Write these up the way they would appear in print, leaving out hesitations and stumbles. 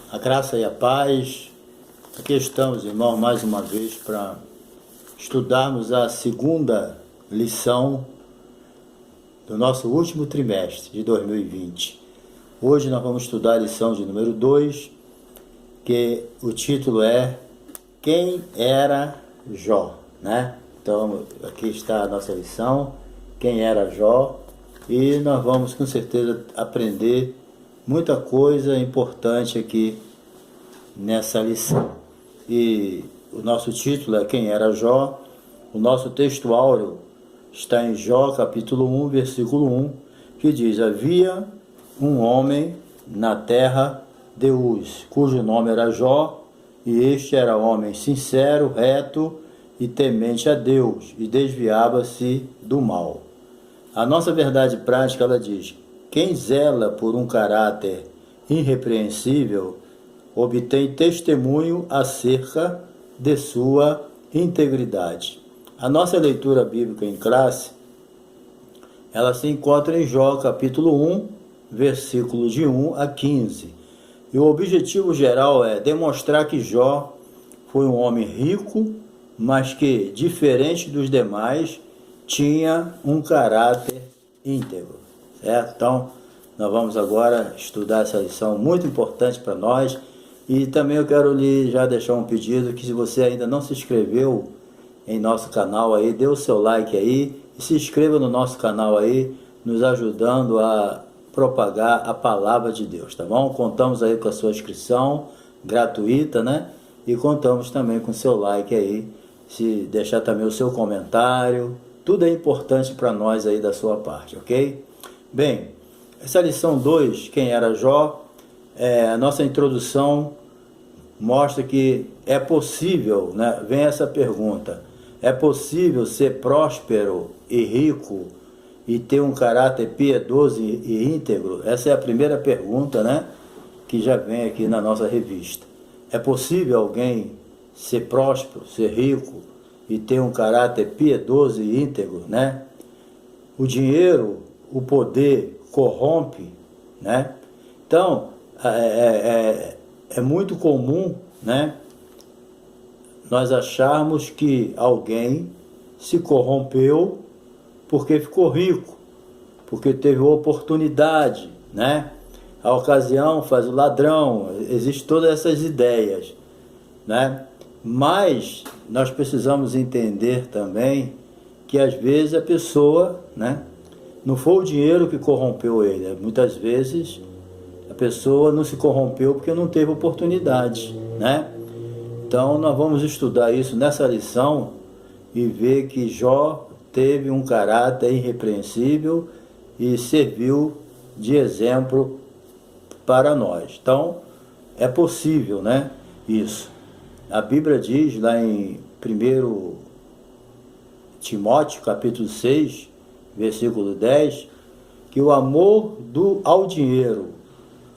A graça e a paz. Aqui estamos, irmão, mais uma vez para estudarmos a segunda lição do nosso último trimestre de 2020. Hoje nós vamos estudar a lição de número 2, que o título é Quem era Jó, né? Então, aqui está a nossa lição, Quem era Jó, e nós vamos com certeza aprender muita coisa importante aqui nessa lição. E o nosso título é Quem era Jó. O nosso texto áureo está em Jó capítulo 1, versículo 1, que diz: Havia um homem na terra de Uz, cujo nome era Jó, e este era homem sincero, reto e temente a Deus, e desviava-se do mal. A nossa verdade prática, ela diz: quem zela por um caráter irrepreensível obtém testemunho acerca de sua integridade. A nossa leitura bíblica em classe, ela se encontra em Jó capítulo 1, versículos de 1 a 15. E o objetivo geral é demonstrar que Jó foi um homem rico, mas que, diferente dos demais, tinha um caráter íntegro. Certo? Então, nós vamos agora estudar essa lição muito importante para nós. E também eu quero lhe já deixar um pedido, que se você ainda não se inscreveu em nosso canal aí, dê o seu like aí e se inscreva no nosso canal aí, nos ajudando a propagar a palavra de Deus, tá bom? Contamos aí com a sua inscrição gratuita, né? E contamos também com o seu like aí, se deixar também o seu comentário, tudo é importante para nós aí da sua parte, ok? Bem, essa lição 2, Quem era Jó, a nossa introdução mostra que é possível, né? Vem essa pergunta: é possível ser próspero e rico e ter um caráter piedoso e íntegro? Essa é a primeira pergunta, né? Que já vem aqui na nossa revista. É possível alguém ser próspero, ser rico e ter um caráter piedoso e íntegro, né? O dinheiro, o poder corrompe, né? Então, é muito comum, né, nós acharmos que alguém se corrompeu porque ficou rico, porque teve oportunidade, né? A ocasião faz o ladrão, existem todas essas ideias, né? Mas nós precisamos entender também que às vezes a pessoa, né, não foi o dinheiro que corrompeu ele. Muitas vezes a pessoa não se corrompeu porque não teve oportunidade, né? Então nós vamos estudar isso nessa lição e ver que Jó teve um caráter irrepreensível e serviu de exemplo para nós. Então é possível, né, isso. A Bíblia diz lá em 1 Timóteo capítulo 6, versículo 10, que o amor ao dinheiro,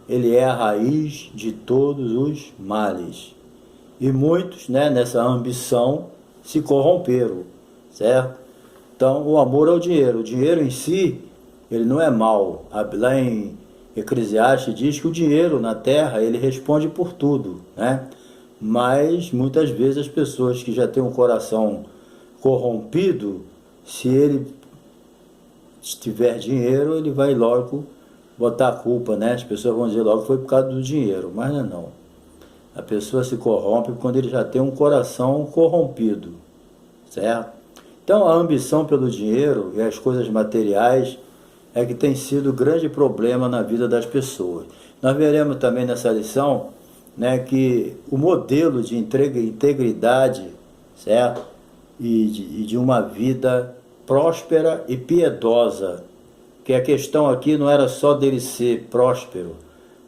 ele é a raiz de todos os males. E muitos, né, nessa ambição se corromperam, certo? Então, o amor ao dinheiro. O dinheiro em si, ele não é mal. Lá em Eclesiastes diz que o dinheiro na terra, ele responde por tudo, né? Mas, muitas vezes, as pessoas que já têm um coração corrompido, se ele tiver dinheiro, ele vai logo botar a culpa, né? As pessoas vão dizer logo que foi por causa do dinheiro, mas não é não. A pessoa se corrompe quando ele já tem um coração corrompido, certo? Então a ambição pelo dinheiro e as coisas materiais é que tem sido o grande problema na vida das pessoas. Nós veremos também nessa lição, né, que o modelo de integridade, certo? E de uma vida próspera e piedosa, que a questão aqui não era só dele ser próspero,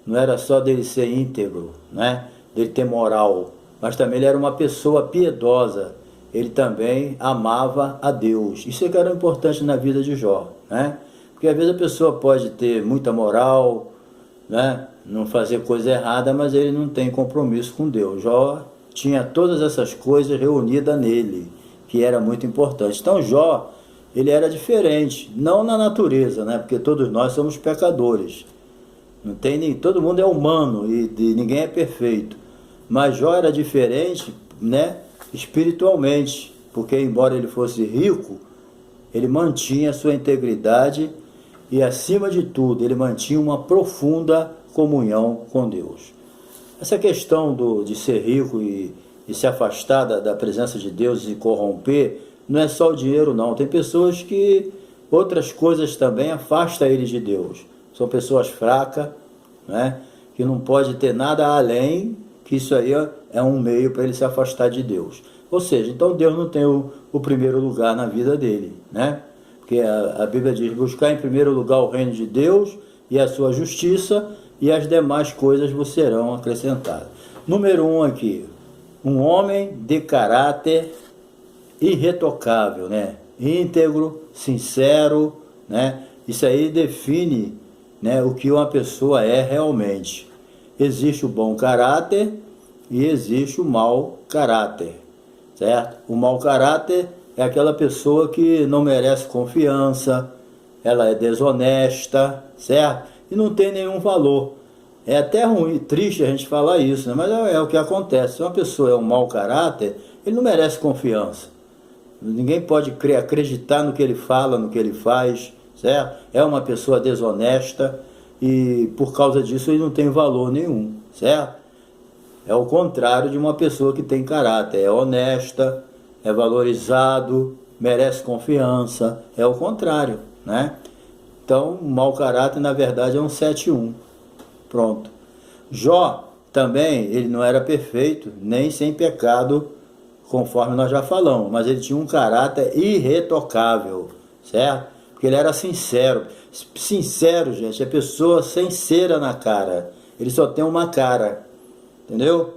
não era só dele ser íntegro, né? Dele ter moral, mas também ele era uma pessoa piedosa, ele também amava a Deus. Isso é que era importante na vida de Jó, né? Porque às vezes a pessoa pode ter muita moral, né? Não fazer coisa errada, mas ele não tem compromisso com Deus. Jó tinha todas essas coisas reunidas nele, que era muito importante. Então Jó, ele era diferente, não na natureza, né? Porque todos nós somos pecadores, Não tem nem, todo mundo é humano e ninguém é perfeito. Mas Jó era diferente, né, espiritualmente, porque embora ele fosse rico, ele mantinha a sua integridade e, acima de tudo, ele mantinha uma profunda comunhão com Deus. Essa questão de ser rico e se afastar da presença de Deus e corromper, não é só o dinheiro não. Tem pessoas que outras coisas também afastam eles de Deus. São pessoas fracas, né, que não pode ter nada além, que isso aí é um meio para ele se afastar de Deus. Ou seja, então Deus não tem o primeiro lugar na vida dele, né? Porque a Bíblia diz: buscar em primeiro lugar o reino de Deus e a sua justiça, e as demais coisas vos serão acrescentadas. Número 1 aqui, um homem de caráter irretocável, né? Íntegro, sincero, né? Isso aí define, né, o que uma pessoa é realmente. Existe o bom caráter e existe o mau caráter, certo? O mau caráter é aquela pessoa que não merece confiança, ela é desonesta, certo? E não tem nenhum valor. É até ruim, triste a gente falar isso, né? Mas é o que acontece. Se uma pessoa é um mau caráter, ele não merece confiança. Ninguém pode acreditar no que ele fala, no que ele faz, certo? É uma pessoa desonesta e por causa disso ele não tem valor nenhum, certo? É o contrário de uma pessoa que tem caráter, é honesta, é valorizado, merece confiança, é o contrário, né? Então, o mau caráter, na verdade, é um 7-1. Pronto. Jó também, ele não era perfeito, nem sem pecado, conforme nós já falamos, mas ele tinha um caráter irretocável, certo? Porque ele era sincero. Sincero, gente, é pessoa sem cera na cara. Ele só tem uma cara, entendeu?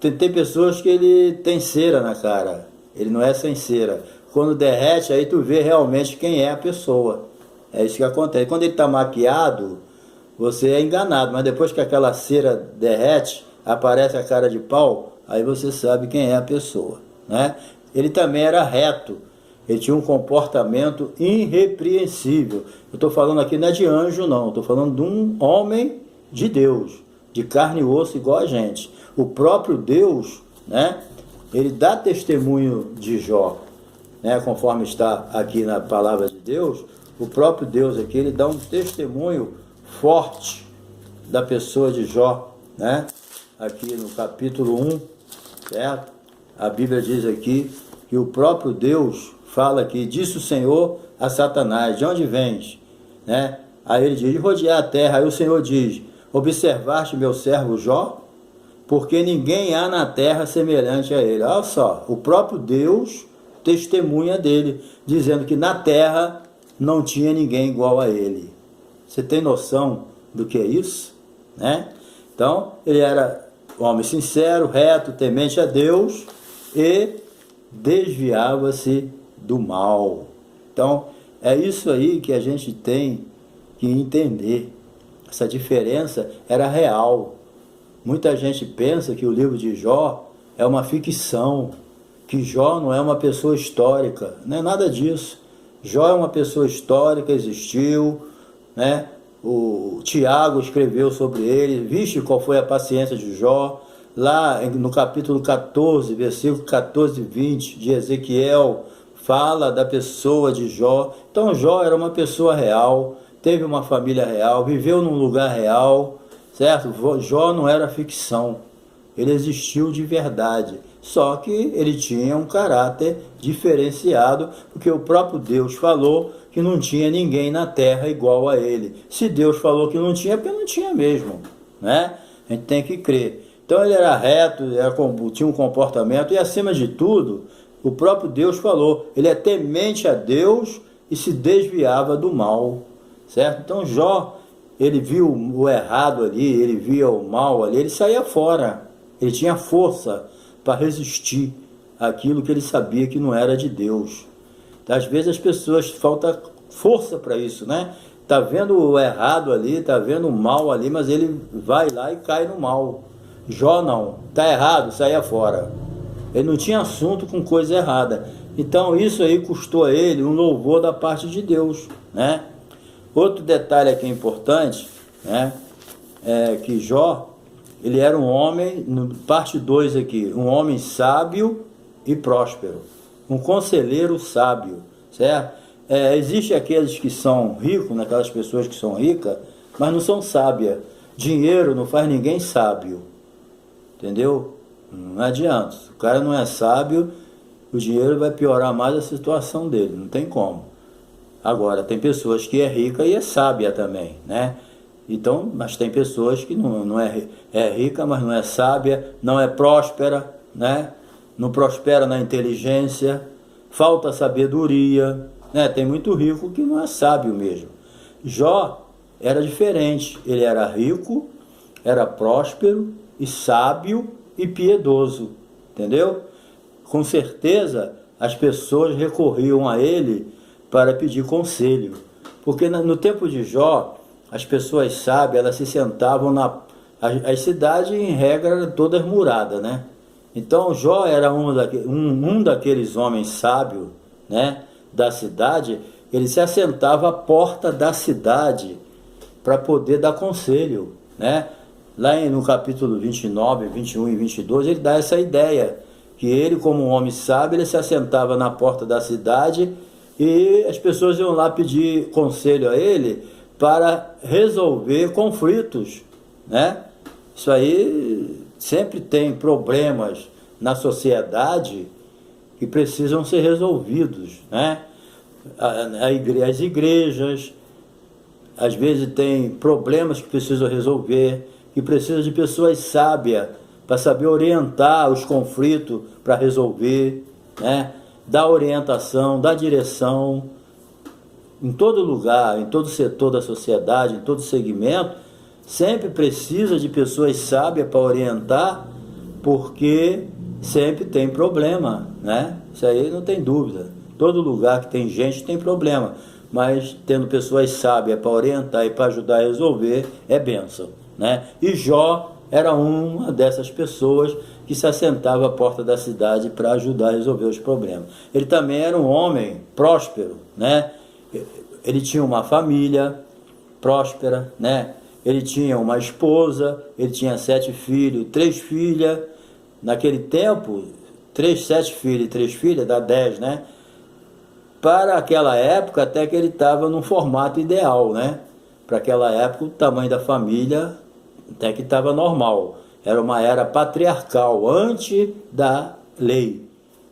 Tem pessoas que ele tem cera na cara, ele não é sem cera. Quando derrete, aí tu vê realmente quem é a pessoa. É isso que acontece. Quando ele está maquiado, você é enganado, mas depois que aquela cera derrete, aparece a cara de pau, aí você sabe quem é a pessoa, né? Ele também era reto, ele tinha um comportamento irrepreensível. Eu estou falando aqui não é de anjo não, estou falando de um homem de Deus, de carne e osso igual a gente. O próprio Deus, né, ele dá testemunho de Jó, né, conforme está aqui na palavra de Deus. O próprio Deus aqui, ele dá um testemunho forte da pessoa de Jó, né? Aqui no capítulo 1, certo? A Bíblia diz aqui que o próprio Deus fala aqui: disse o Senhor a Satanás, de onde vens? Né? Aí ele diz: de rodear a terra. Aí o Senhor diz: observaste meu servo Jó? Porque ninguém há na terra semelhante a ele. Olha só, o próprio Deus testemunha dele, dizendo que na terra não tinha ninguém igual a ele. Você tem noção do que é isso? Né? Então, ele era um homem sincero, reto, temente a Deus e desviava-se do mal. Então, é isso aí que a gente tem que entender. Essa diferença era real. Muita gente pensa que o livro de Jó é uma ficção, que Jó não é uma pessoa histórica. Não é nada disso. Jó é uma pessoa histórica, existiu, né? O Tiago escreveu sobre ele, viste qual foi a paciência de Jó. Lá no capítulo 14, versículo 14 e 20 de Ezequiel, fala da pessoa de Jó. Então Jó era uma pessoa real, teve uma família real, viveu num lugar real, certo? Jó não era ficção, ele existiu de verdade. Só que ele tinha um caráter diferenciado, porque o próprio Deus falou que não tinha ninguém na terra igual a ele. Se Deus falou que não tinha, é porque não tinha mesmo, né? A gente tem que crer. Então ele era reto, tinha um comportamento, e acima de tudo, o próprio Deus falou, ele é temente a Deus e se desviava do mal, certo? Então Jó, ele viu o errado ali, ele via o mal ali, ele saía fora, ele tinha força para resistir àquilo que ele sabia que não era de Deus. Às vezes as pessoas falta força para isso, né? Tá vendo o errado ali, tá vendo o mal ali, mas ele vai lá e cai no mal. Jó não, tá errado, saia fora. Ele não tinha assunto com coisa errada. Então isso aí custou a ele um louvor da parte de Deus, né? Outro detalhe aqui importante, né? que Jó, ele era um homem, no parte 2 aqui, um homem sábio e próspero, um conselheiro sábio, certo? Existe aqueles que são ricos, aquelas pessoas que são ricas, mas não são sábias. Dinheiro não faz ninguém sábio, entendeu? Não adianta, se o cara não é sábio, o dinheiro vai piorar mais a situação dele, não tem como. Agora, tem pessoas que é rica e é sábia também, né? Então, mas tem pessoas que não é rica, mas não é sábia, não é próspera, né? Não prospera na inteligência, falta sabedoria, né? Tem muito rico que não é sábio mesmo. Jó era diferente, ele era rico, era próspero e sábio e piedoso, entendeu? Com certeza as pessoas recorriam a ele para pedir conselho, porque no tempo de Jó, as pessoas sábias, elas se sentavam as cidades, em regra, eram todas muradas, né? Então Jó era um daqueles homens sábios, né, da cidade. Ele se assentava à porta da cidade para poder dar conselho, né? Lá no capítulo 29, 21 e 22, ele dá essa ideia, que ele, como um homem sábio, ele se assentava na porta da cidade e as pessoas iam lá pedir conselho a ele para resolver conflitos, né? Isso aí sempre tem problemas na sociedade que precisam ser resolvidos, né? As igrejas, às vezes, tem problemas que precisam resolver, que precisam de pessoas sábias para saber orientar os conflitos para resolver, né? Dar orientação, dar direção. Em todo lugar, em todo setor da sociedade, em todo segmento, sempre precisa de pessoas sábias para orientar, porque sempre tem problema, né? Isso aí não tem dúvida. Todo lugar que tem gente tem problema, mas tendo pessoas sábias para orientar e para ajudar a resolver, é bênção, né? E Jó era uma dessas pessoas que se assentava à porta da cidade para ajudar a resolver os problemas. Ele também era um homem próspero, né? Ele tinha uma família próspera, né? Ele tinha uma esposa, ele tinha 7 filhos, 3 filhas. Naquele tempo, 7 filhos e 3 filhas, dá 10, né? Para aquela época, até que ele estava num formato ideal, né? Para aquela época, o tamanho da família até que estava normal. Era uma era patriarcal, antes da lei.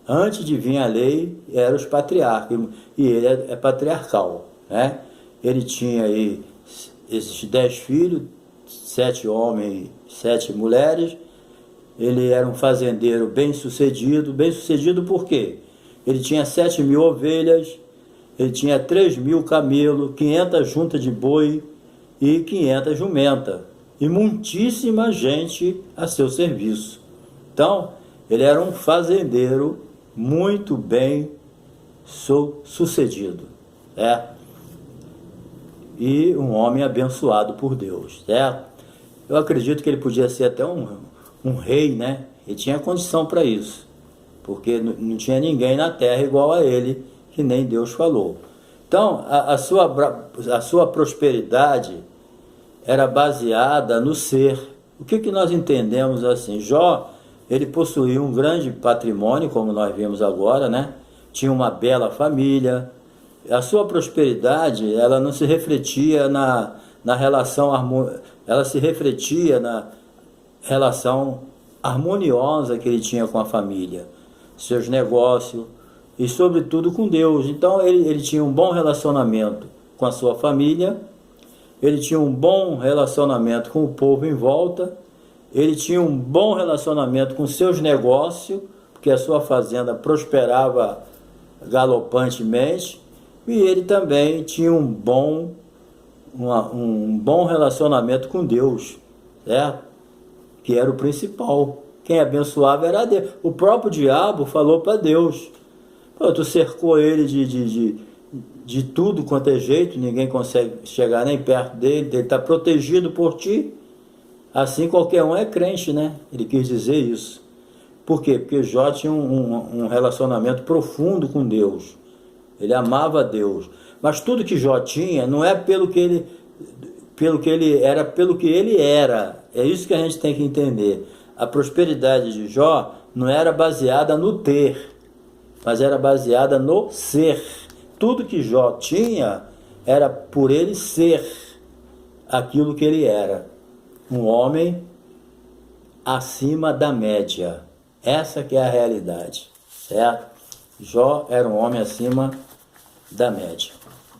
Antes de vir a lei, eram os patriarcas, e ele é patriarcal, né? Ele tinha aí esses 10 filhos, 7 homens, 7 mulheres. Ele era um fazendeiro bem-sucedido por quê? Ele tinha 7.000 ovelhas, ele tinha 3.000 camelos, 500 juntas de boi e 500 jumentas, e muitíssima gente a seu serviço. Então, ele era um fazendeiro muito bem sucedido, certo? E um homem abençoado por Deus, certo? Eu acredito que ele podia ser até um rei, né? Ele tinha condição para isso, porque não tinha ninguém na terra igual a ele, que nem Deus falou. Então, a sua prosperidade era baseada no ser. O que nós entendemos assim? Jó, ele possuía um grande patrimônio, como nós vimos agora, né? Tinha uma bela família. A sua prosperidade, ela não se refletia na relação ela se refletia na relação harmoniosa que ele tinha com a família, seus negócios e sobretudo com Deus. Então ele tinha um bom relacionamento com a sua família, ele tinha um bom relacionamento com o povo em volta, ele tinha um bom relacionamento com seus negócios, porque a sua fazenda prosperava galopantemente, e ele também tinha um bom relacionamento com Deus, certo? Que era o principal. Quem abençoava era Deus. O próprio diabo falou para Deus: pô, tu cercou ele de tudo quanto é jeito, ninguém consegue chegar nem perto dele, ele está protegido por ti. Assim qualquer um é crente, né? Ele quis dizer isso. Por quê? Porque Jó tinha um relacionamento profundo com Deus. Ele amava a Deus. Mas tudo que Jó tinha não é pelo que ele era. É isso que a gente tem que entender. A prosperidade de Jó não era baseada no ter, mas era baseada no ser. Tudo que Jó tinha era por ele ser aquilo que ele era. Um homem acima da média. Essa que é a realidade, certo? Jó era um homem acima da média.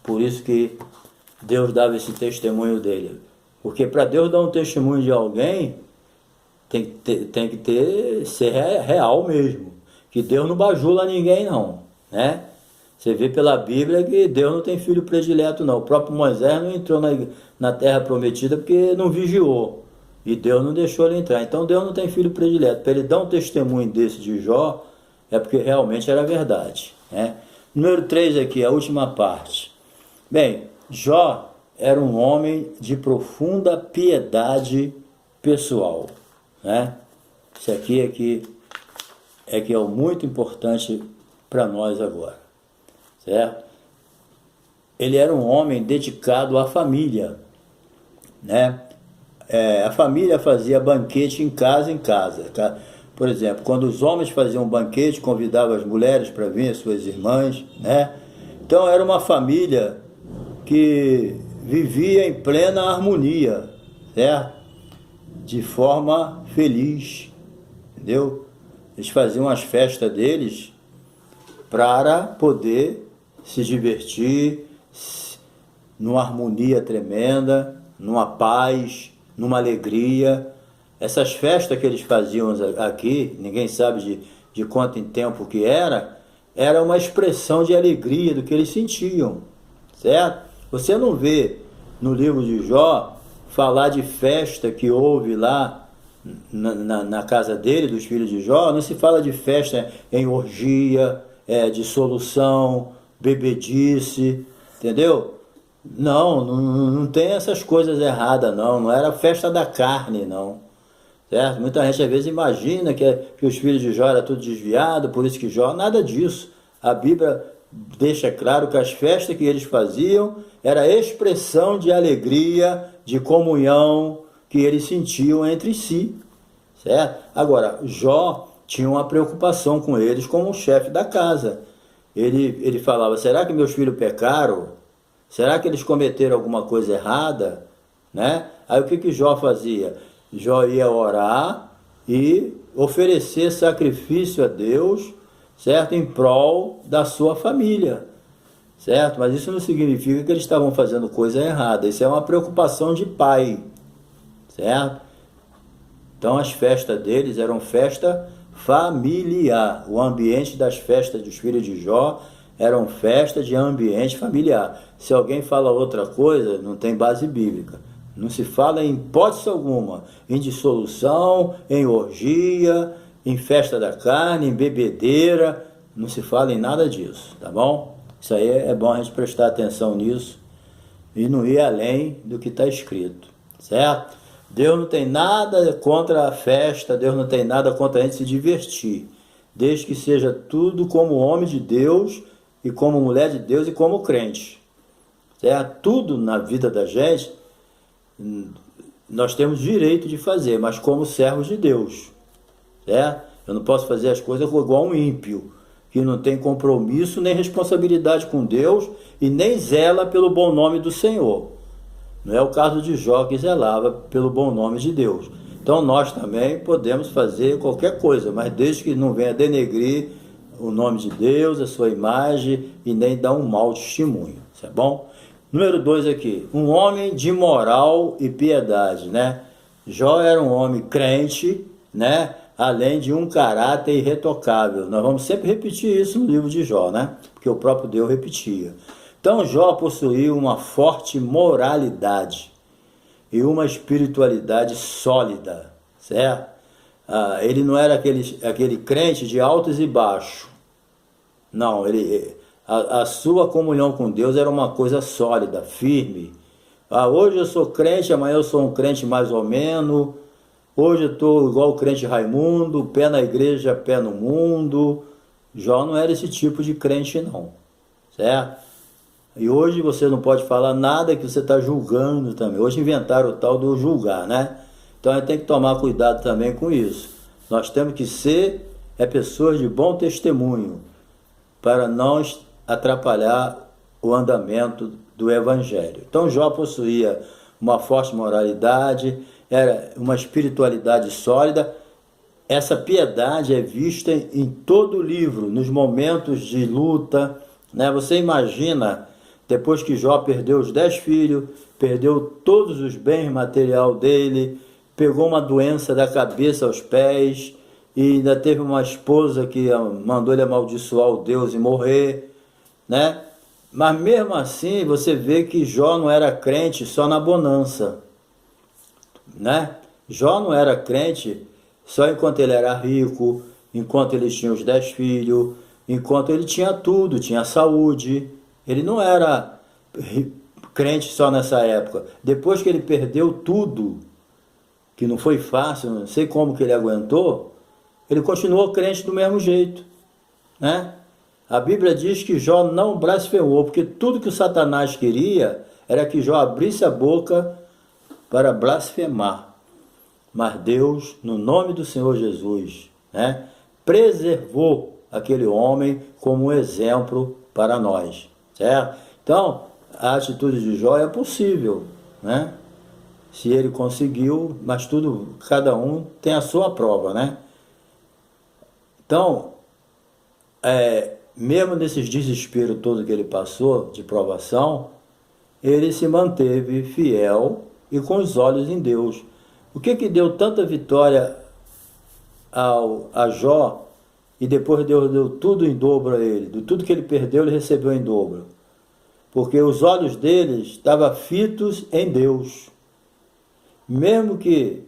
Por isso que Deus dava esse testemunho dele. Porque para Deus dar um testemunho de alguém, tem que ser real mesmo. Que Deus não bajula ninguém não, né? Você vê pela Bíblia que Deus não tem filho predileto não. O próprio Moisés não entrou na terra prometida porque não vigiou. E Deus não deixou ele entrar. Então Deus não tem filho predileto. Para ele dar um testemunho desse de Jó, é porque realmente era verdade, né? Número 3 aqui, a última parte. Bem, Jó era um homem de profunda piedade pessoal, né? Isso aqui é que é o muito importante para nós agora, certo? Ele era um homem dedicado à família, né? A família fazia banquete em casa. Por exemplo, quando os homens faziam um banquete, convidavam as mulheres para vir, as suas irmãs, né? Então era uma família que vivia em plena harmonia, certo? De forma feliz, entendeu? Eles faziam as festas deles para poder se divertir, numa harmonia tremenda, numa paz, numa alegria. Essas festas que eles faziam aqui, ninguém sabe de quanto em tempo que era uma expressão de alegria do que eles sentiam, certo? Você não vê no livro de Jó falar de festa que houve lá na casa dele, dos filhos de Jó. Não se fala de festa em orgia, dissolução, bebedice, entendeu? Não tem essas coisas erradas não era festa da carne não, certo? Muita gente às vezes imagina que os filhos de Jó eram tudo desviado, por isso que Jó, nada disso. A Bíblia deixa claro que as festas que eles faziam era expressão de alegria, de comunhão que eles sentiam entre si, certo? Agora, Jó tinha uma preocupação com eles como chefe da casa. Ele falava, será que meus filhos pecaram? Será que eles cometeram alguma coisa errada? Né? Aí o que Jó fazia? Jó ia orar e oferecer sacrifício a Deus, certo? Em prol da sua família, certo? Mas isso não significa que eles estavam fazendo coisa errada. Isso é uma preocupação de pai, certo? Então as festas deles eram festa familiar. O ambiente das festas dos filhos de Jó eram festas de ambiente familiar. Se alguém fala outra coisa, não tem base bíblica. Não se fala em hipótese alguma em dissolução, em orgia, em festa da carne, em bebedeira. Não se fala em nada disso, tá bom? Isso aí é bom a gente prestar atenção nisso e não ir além do que está escrito, certo? Deus não tem nada contra a festa, Deus não tem nada contra a gente se divertir, desde que seja tudo como homem de Deus e como mulher de Deus e como crente, certo? Tudo na vida da gente nós temos direito de fazer, mas como servos de Deus, certo? Eu não posso fazer as coisas igual um ímpio, que não tem compromisso nem responsabilidade com Deus e nem zela pelo bom nome do Senhor. Não é o caso de Jó, que zelava pelo bom nome de Deus. Então nós também podemos fazer qualquer coisa, mas desde que não venha denegrir o nome de Deus, a sua imagem, e nem dar um mau testemunho, isso é bom? Número 2 aqui, um homem de moral e piedade, né? Jó era um homem crente, né? Além de um caráter irretocável. Nós vamos sempre repetir isso no livro de Jó, né? Porque o próprio Deus repetia. Então Jó possuía uma forte moralidade e uma espiritualidade sólida, certo? Ele não era aquele crente de altos e baixos. Não, a sua comunhão com Deus era uma coisa sólida, firme. Hoje eu sou crente, amanhã eu sou um crente mais ou menos. Hoje eu estou igual o crente Raimundo, pé na igreja, pé no mundo. Jó não era esse tipo de crente não, certo? E hoje você não pode falar nada que você está julgando também. Hoje inventaram o tal do julgar, né? Então a gente tem que tomar cuidado também com isso. Nós temos que ser pessoas de bom testemunho para não atrapalhar o andamento do Evangelho. Então Jó possuía uma forte moralidade, era uma espiritualidade sólida. Essa piedade é vista em todo o livro, nos momentos de luta, né? Você imagina, depois que Jó perdeu os 10 filhos, perdeu todos os bens material dele, pegou uma doença da cabeça aos pés, e ainda teve uma esposa que mandou ele amaldiçoar o Deus e morrer, né? Mas mesmo assim você vê que Jó não era crente só na bonança, né? Jó não era crente só enquanto ele era rico, enquanto ele tinha os 10 filhos, enquanto ele tinha tudo, tinha saúde. Ele não era crente só nessa época. Depois que ele perdeu tudo, que não foi fácil, não sei como que ele aguentou, ele continuou crente do mesmo jeito, né? A Bíblia diz que Jó não blasfemou, porque tudo que o Satanás queria era que Jó abrisse a boca para blasfemar. Mas Deus, no nome do Senhor Jesus, né, preservou aquele homem como um exemplo para nós, certo? Então, a atitude de Jó é possível, né? Se ele conseguiu, mas tudo, cada um tem a sua prova, né? Então, mesmo nesses desesperos todo que ele passou, de provação, ele se manteve fiel e com os olhos em Deus. O que deu tanta vitória a Jó, e depois Deus deu tudo em dobro a ele? De tudo que ele perdeu, ele recebeu em dobro. Porque os olhos dele estavam fitos em Deus. Mesmo que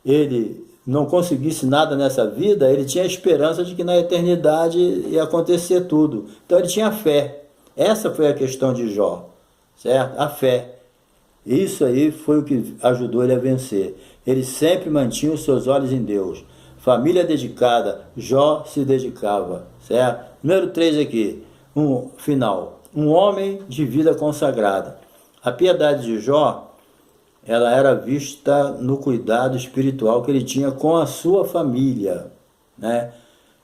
ele não conseguisse nada nessa vida, ele tinha a esperança de que na eternidade ia acontecer tudo. Então ele tinha fé. Essa foi a questão de Jó, certo? A fé. Isso aí foi o que ajudou ele a vencer. Ele sempre mantinha os seus olhos em Deus. Família dedicada, Jó se dedicava, certo? Número 3 aqui, final. Um homem de vida consagrada. A piedade de Jó, ela era vista no cuidado espiritual que ele tinha com a sua família, né?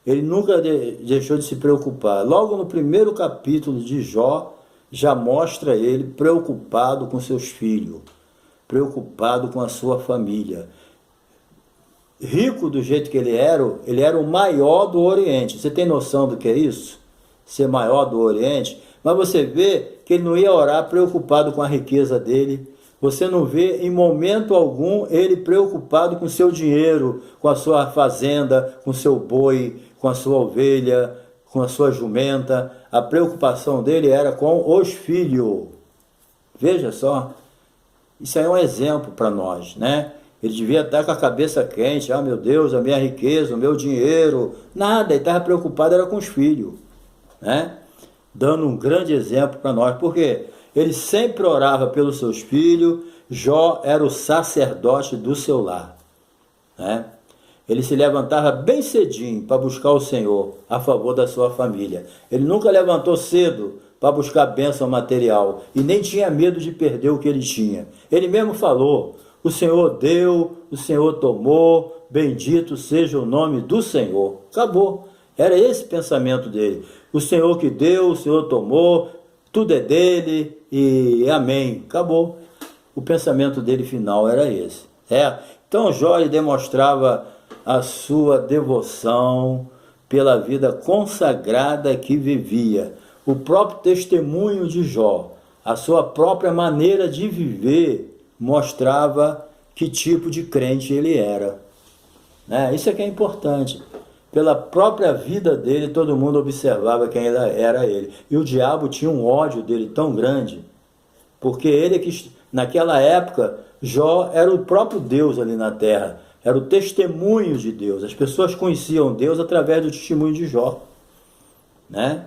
Ele nunca deixou de se preocupar. Logo no primeiro capítulo de Jó, já mostra ele preocupado com seus filhos, preocupado com a sua família. Rico do jeito que ele era o maior do Oriente. Você tem noção do que é isso? Ser maior do Oriente? Mas você vê que ele não ia orar preocupado com a riqueza dele. Você não vê em momento algum ele preocupado com seu dinheiro, com a sua fazenda, com seu boi, com a sua ovelha, com a sua jumenta. A preocupação dele era com os filhos. Veja só, isso aí é um exemplo para nós, né? Ele devia estar com a cabeça quente. Ah, meu Deus, a minha riqueza, o meu dinheiro. Nada, ele estava preocupado era com os filhos, né? Dando um grande exemplo para nós. Por quê? Ele sempre orava pelos seus filhos. Jó era o sacerdote do seu lar, né? Ele se levantava bem cedinho para buscar o Senhor a favor da sua família. Ele nunca levantou cedo para buscar bênção material e nem tinha medo de perder o que ele tinha. Ele mesmo falou: o Senhor deu, o Senhor tomou, bendito seja o nome do Senhor. Acabou. Era esse pensamento dele. O Senhor que deu, o Senhor tomou, tudo é dele e amém. Acabou. O pensamento dele final era esse. Então Jó demonstrava a sua devoção pela vida consagrada que vivia. O próprio testemunho de Jó, a sua própria maneira de viver, mostrava que tipo de crente ele era, né? Isso é que é importante. Pela própria vida dele, todo mundo observava quem era ele. E o diabo tinha um ódio dele tão grande, porque naquela época, Jó era o próprio Deus ali na terra. Era o testemunho de Deus. As pessoas conheciam Deus através do testemunho de Jó, né?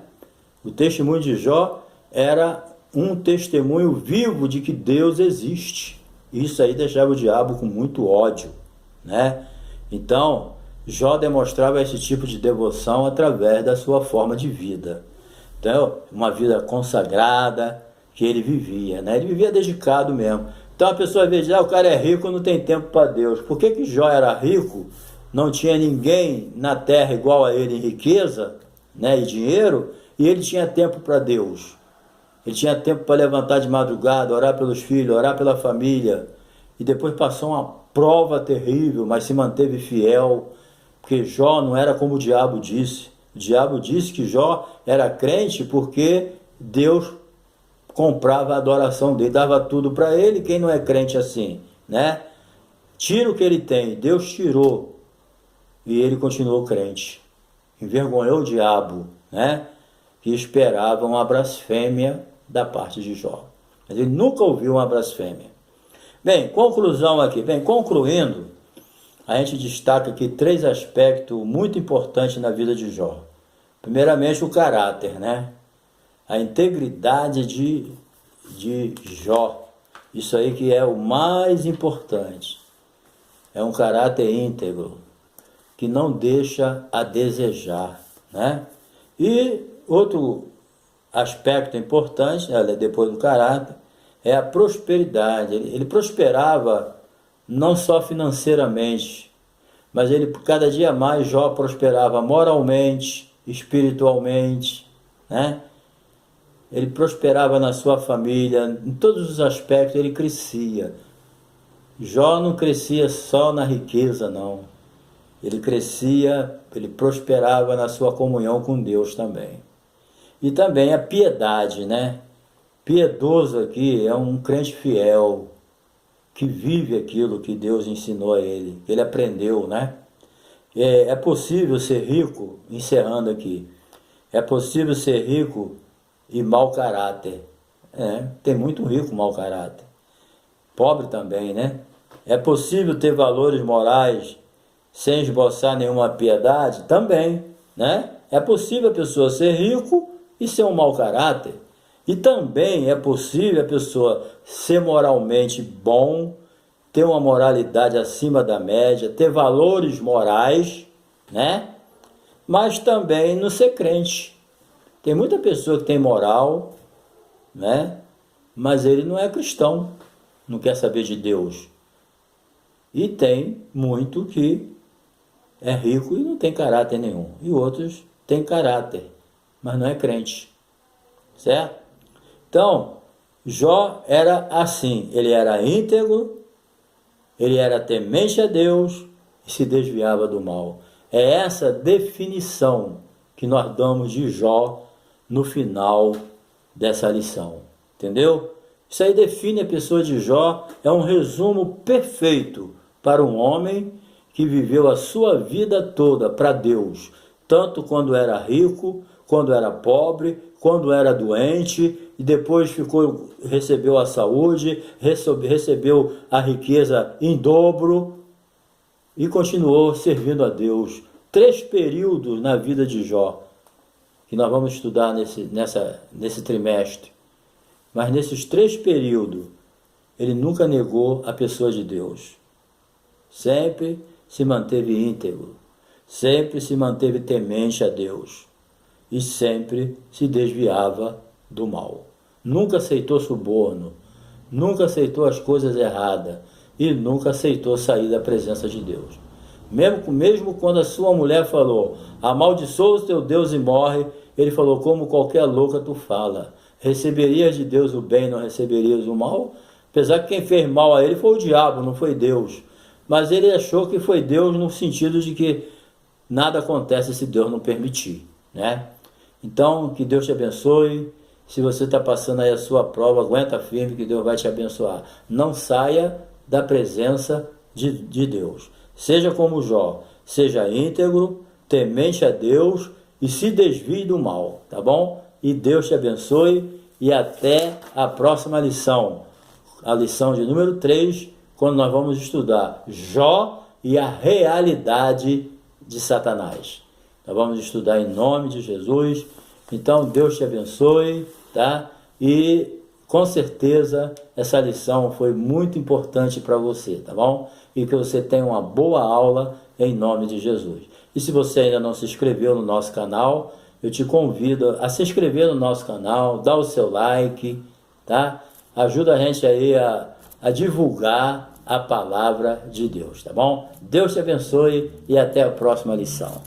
O testemunho de Jó era um testemunho vivo de que Deus existe. Isso aí deixava o diabo com muito ódio, né? Então, Jó demonstrava esse tipo de devoção através da sua forma de vida. Então, uma vida consagrada que ele vivia, né? Ele vivia dedicado mesmo. Então a pessoa às vezes diz, o cara é rico, não tem tempo para Deus. Por que Jó era rico? Não tinha ninguém na terra igual a ele em riqueza, né, e dinheiro, e ele tinha tempo para Deus. Ele tinha tempo para levantar de madrugada, orar pelos filhos, orar pela família. E depois passou uma prova terrível, mas se manteve fiel, porque Jó não era como o diabo disse. O diabo disse que Jó era crente porque Deus comprava a adoração dele, dava tudo para ele. Quem não é crente assim, né? Tira o que ele tem, Deus tirou, e ele continuou crente. Envergonhou o diabo, né? Que esperava uma blasfêmia da parte de Jó. Mas ele nunca ouviu uma blasfêmia. Bem, conclusão aqui. Bem, concluindo, a gente destaca aqui 3 aspectos muito importantes na vida de Jó. Primeiramente, o caráter, né? A integridade de Jó. Isso aí que é o mais importante. É um caráter íntegro, que não deixa a desejar, né? E outro aspecto importante, depois do caráter, é a prosperidade. Ele prosperava não só financeiramente, mas ele cada dia mais Jó prosperava moralmente, espiritualmente, né? Ele prosperava na sua família, em todos os aspectos ele crescia. Jó não crescia só na riqueza, não. Ele crescia, ele prosperava na sua comunhão com Deus também. E também a piedade, né? Piedoso aqui é um crente fiel, que vive aquilo que Deus ensinou a ele, que ele aprendeu, né? É possível ser rico, encerrando aqui, é possível ser rico e mau caráter. Tem muito rico mau caráter. Pobre também, né? É possível ter valores morais sem esboçar nenhuma piedade? Também, né? É possível a pessoa ser rico e ser um mau caráter. E também é possível a pessoa ser moralmente bom, ter uma moralidade acima da média, ter valores morais, né? Mas também não ser crente. Tem muita pessoa que tem moral, né? Mas ele não é cristão, não quer saber de Deus. E tem muito que é rico e não tem caráter nenhum. E outros têm caráter, mas não é crente. Certo? Então, Jó era assim. Ele era íntegro, ele era temente a Deus e se desviava do mal. É essa definição que nós damos de Jó no final dessa lição. Entendeu? Isso aí define a pessoa de Jó. É um resumo perfeito para um homem que viveu a sua vida toda para Deus, tanto quando era rico, quando era pobre, quando era doente, e depois recebeu a saúde, recebeu a riqueza em dobro e continuou servindo a Deus. 3 períodos na vida de Jó, que nós vamos estudar nesse trimestre. Mas nesses 3 períodos, ele nunca negou a pessoa de Deus. Sempre se manteve íntegro, sempre se manteve temente a Deus e sempre se desviava do mal. Nunca aceitou suborno, nunca aceitou as coisas erradas e nunca aceitou sair da presença de Deus. Mesmo quando a sua mulher falou, amaldiçoa o teu Deus e morre, ele falou, como qualquer louca tu fala, receberias de Deus o bem, não receberias o mal? Apesar que quem fez mal a ele foi o diabo, não foi Deus. Mas ele achou que foi Deus no sentido de que nada acontece se Deus não permitir, né? Então, que Deus te abençoe. Se você está passando aí a sua prova, aguenta firme que Deus vai te abençoar. Não saia da presença de Deus. Seja como Jó, seja íntegro, temente a Deus e se desvie do mal, tá bom? E Deus te abençoe e até a próxima lição. A lição de número 3, quando nós vamos estudar Jó e a realidade de Satanás. Nós vamos estudar em nome de Jesus. Então, Deus te abençoe, tá? E, com certeza, essa lição foi muito importante para você, tá bom? E que você tenha uma boa aula em nome de Jesus. E se você ainda não se inscreveu no nosso canal, eu te convido a se inscrever no nosso canal, dar o seu like, tá? Ajuda a gente aí a divulgar a palavra de Deus, tá bom? Deus te abençoe e até a próxima lição.